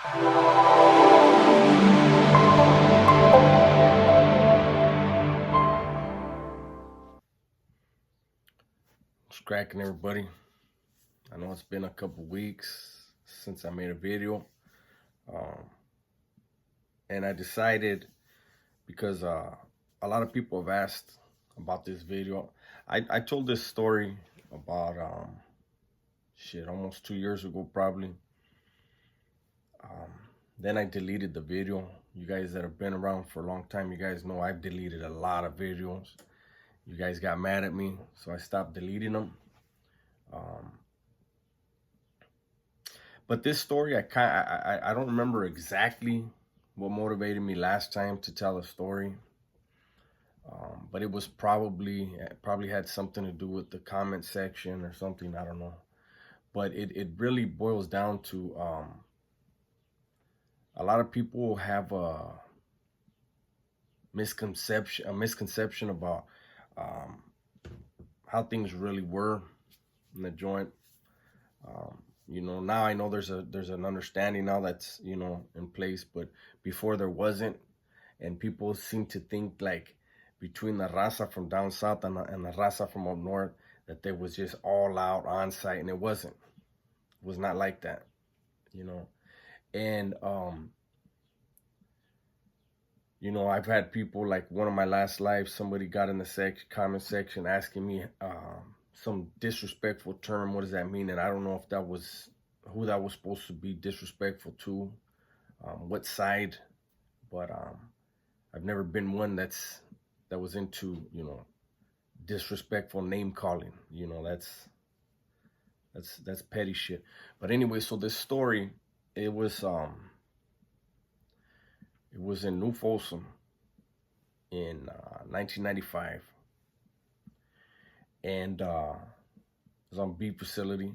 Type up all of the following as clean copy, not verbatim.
What's cracking, everybody? I know it's been a couple weeks since I made a video, um, and I decided because a lot of people have asked about this video. I told this story about almost 2 years ago, probably. Um, then I deleted the video. You guys that have been around for a long time, you guys know I've deleted a lot of videos. You guys got mad at me, so I stopped deleting them. Um, But this story, I don't remember exactly what motivated me last time to tell a story. But it was probably had something to do with the comment section or something. I don't know. But it really boils down to a lot of people have a misconception about um, how things really were in the joint. Now I know there's an understanding now that's in place, but before there wasn't, and people seem to think like between the raza from down south and the raza from up north that they was just all out on site, and it wasn't. It was not like that, you know. And I've had people like one of my last lives, somebody got in the comment section asking me some disrespectful term. What does that mean? And I don't know if that was who that was supposed to be disrespectful to, what side. But I've never been one that was into disrespectful name calling. That's petty shit. But anyway, so this story, it was in New Folsom in 1995, and it was on beef facility.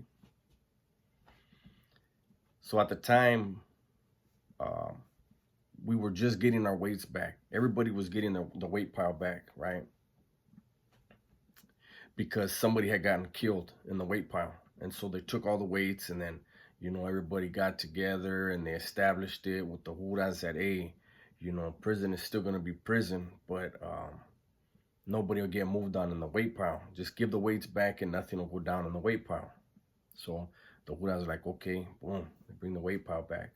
So at the time, we were just getting our weights back. Everybody was getting the weight pile back, right? Because somebody had gotten killed in the weight pile. And so they took all the weights, and then, everybody got together and they established it with the juras that, hey, prison is still going to be prison, but nobody will get moved on in the weight pile. Just give the weights back and nothing will go down in the weight pile. So the juras are like, okay, boom, they bring the weight pile back.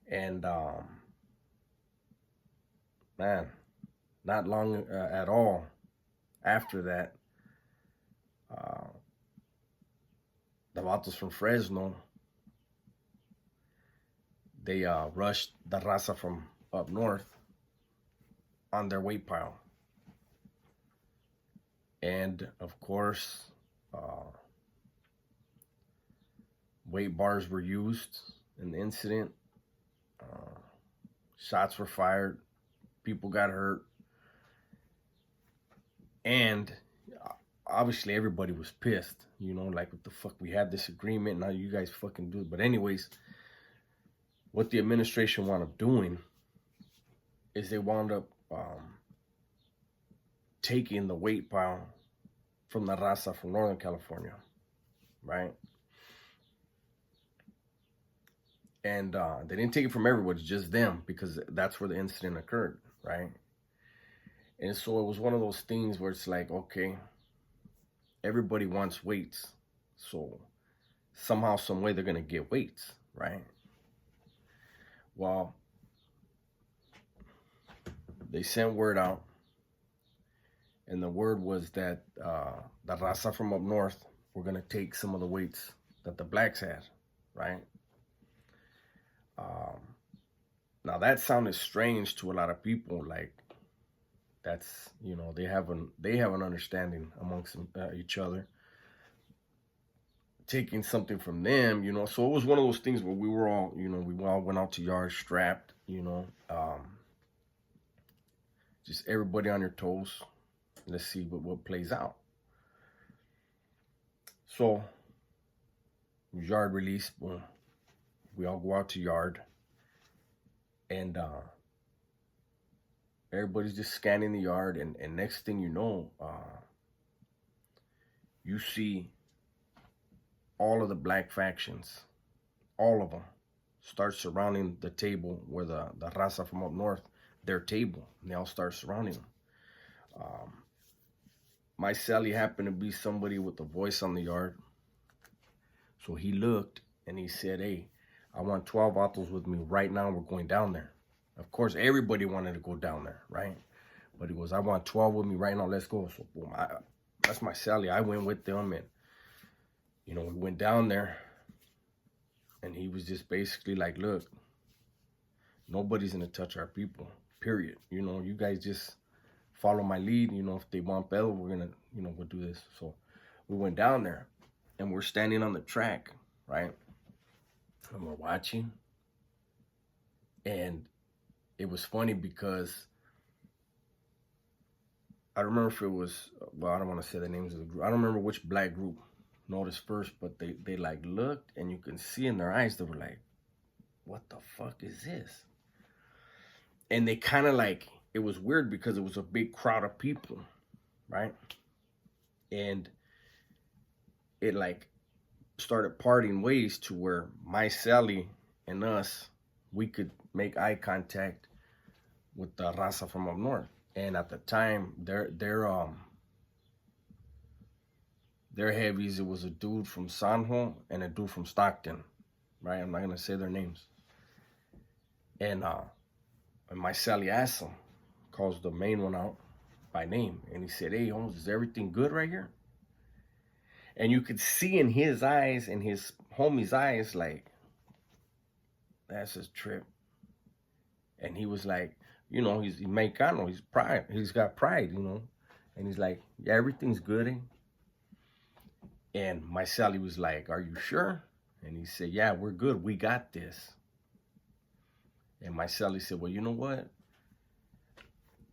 And man, not long at all after that, the vatos from Fresno, they rushed the raza from up north on their weight pile. And of course, weight bars were used in the incident. Shots were fired. People got hurt. And obviously everybody was pissed, like, what the fuck, we had this agreement, now you guys fucking do it. But anyways, what the administration wound up doing is they wound up taking the weight pile from the raza from Northern California, right? And they didn't take it from everybody, just them, because that's where the incident occurred, right? And so it was one of those things where it's like, okay, everybody wants weights, so somehow, some way, they're gonna get weights, right? Well, they sent word out, and the word was that the raza from up north were gonna take some of the weights that the blacks had, right? Now that sounded strange to a lot of people. Like, that's, they have an understanding amongst each other, taking something from them, so it was one of those things where we were all, we all went out to yard strapped, just everybody on your toes. Let's see what plays out. So yard release, boom, we all go out to yard, and everybody's just scanning the yard, and next thing you know, you see all of the black factions, all of them, start surrounding the table where the Raza from up north, their table. And they all start surrounding them. My Sally happened to be somebody with a voice on the yard. So he looked and he said, hey, I want 12 autos with me right now. We're going down there. Of course, everybody wanted to go down there, right? But he goes, I want 12 with me right now. Let's go. So boom, that's my Sally. I went with them, and we went down there, and he was just basically like, look, nobody's gonna touch our people, period. You guys just follow my lead. If they want Bell, we're gonna, we'll do this. So we went down there, and we're standing on the track, right? And we're watching, and it was funny because I don't remember if it was, well, I don't want to say the names of the group. I don't remember which black group noticed first, but they like looked, and you can see in their eyes, they were like, what the fuck is this? And they kind of like, it was weird because it was a big crowd of people, right? And it like started parting ways to where my Sally and us, we could make eye contact with the Raza from up north. And at the time, their heavies, it was a dude from San Juan and a dude from Stockton, right? I'm not gonna say their names. And my Sally asked him, calls the main one out by name, and he said, hey, Holmes, is everything good right here? And you could see in his eyes, in his homie's eyes, like, that's his trip. And he was like, he's Mexicano, he's pride, he's got pride, and he's like, yeah, everything's good, eh? And my Sally was like, are you sure? And he said, yeah, we're good, we got this. And my Sally said, well, you know what?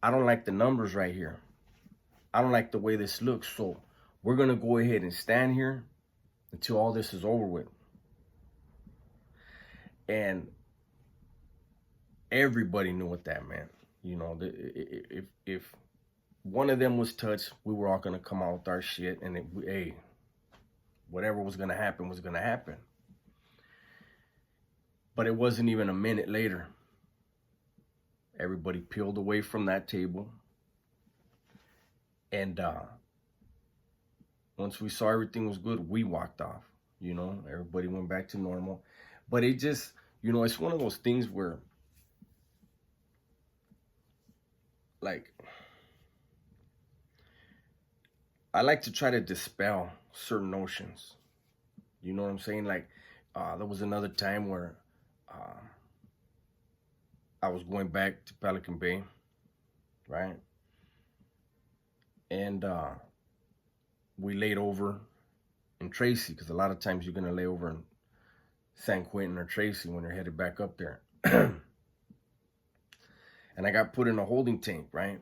I don't like the numbers right here. I don't like the way this looks, so we're gonna go ahead and stand here until all this is over with. And everybody knew what that meant. If one of them was touched, we were all gonna come out with our shit, and hey, whatever was gonna happen was gonna happen. But it wasn't even a minute later. Everybody peeled away from that table, and once we saw everything was good, we walked off. Everybody went back to normal. But it just, it's one of those things where, like, I like to try to dispel certain notions. You know what I'm saying? Like, there was another time where I was going back to Pelican Bay, right? And we laid over in Tracy, because a lot of times you're going to lay over in San Quentin or Tracy when you're headed back up there. And I got put in a holding tank, right?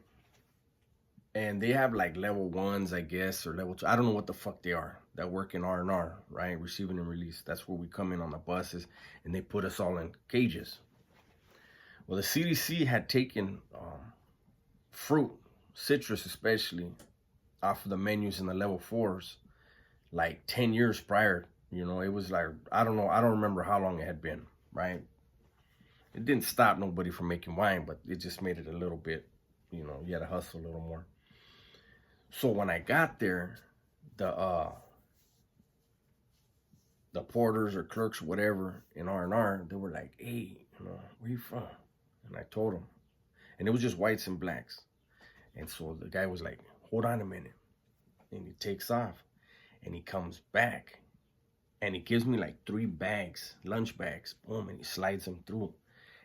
And they have like level 1s, I guess, or level 2. I don't know what the fuck they are that work in R&R, right? Receiving and release. That's where we come in on the buses, and they put us all in cages. Well, the CDC had taken fruit, citrus especially, off of the menus in the level 4s like 10 years prior. It was like, I don't remember how long it had been, right? It didn't stop nobody from making wine, but it just made it a little bit, you had to hustle a little more. So when I got there, the porters or clerks, whatever, in R&R, they were like, hey, where you from? And I told them. And it was just whites and blacks. And so the guy was like, hold on a minute. And he takes off. And he comes back. And he gives me like 3 bags, lunch bags. Boom, and he slides them through.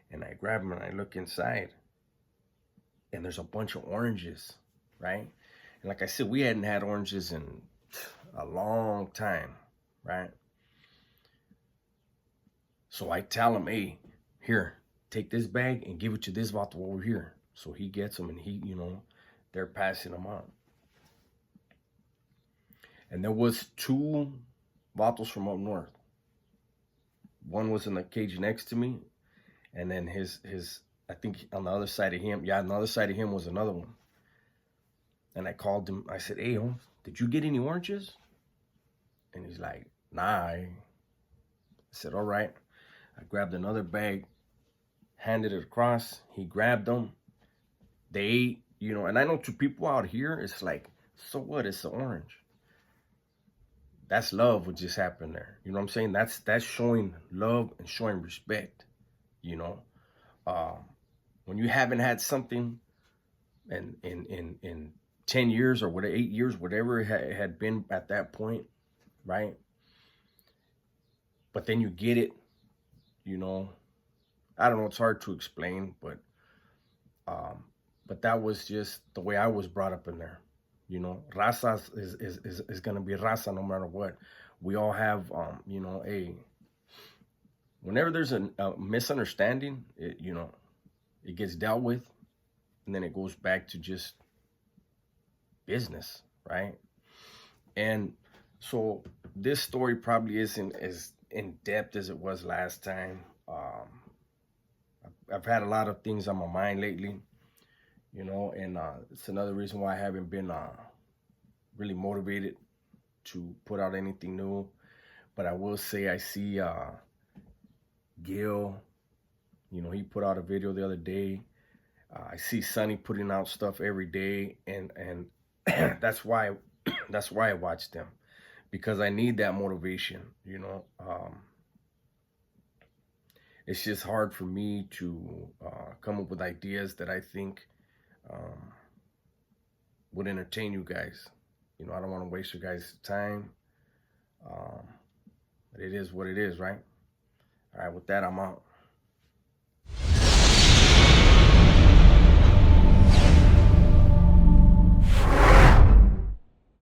And I grab them and I look inside. And there's a bunch of oranges, right? And like I said, we hadn't had oranges in a long time, right? So I tell him, hey, here, take this bag and give it to this vato over here. So he gets them, and he, they're passing them on. And there was 2 vatos from up north. One was in the cage next to me, and then his I think on the other side of him, on the other side of him was another one. And I called him. I said, hey, Holmes, did you get any oranges? And he's like, nah. I said, all right. I grabbed another bag, handed it across. He grabbed them. They ate, you know, and I know to people out here, it's like, so what? It's an orange. That's love what just happened there. You know what I'm saying? That's showing love and showing respect, you know. Um, when you haven't had something in 10 years or whatever, 8 years, whatever it had been at that point, right? But then you get it, you know. I don't know, it's hard to explain, um, but that was just the way I was brought up in there. You know, raza is gonna be raza no matter what. We all have, you know, whenever there's a misunderstanding, you know, it gets dealt with, and then it goes back to just business, right? And so this story probably isn't as in depth as it was last time. I've had a lot of things on my mind lately, you know, and it's another reason why I haven't been really motivated to put out anything new. But I will say I see Gil, you know, he put out a video the other day. I see Sonny putting out stuff every day, and that's why that's why I watch them, because I need that motivation, you know. It's just hard for me to come up with ideas that I think um, would entertain you guys. You know, I don't want to waste your guys' time. But it is what it is, right? All right, with that, I'm out.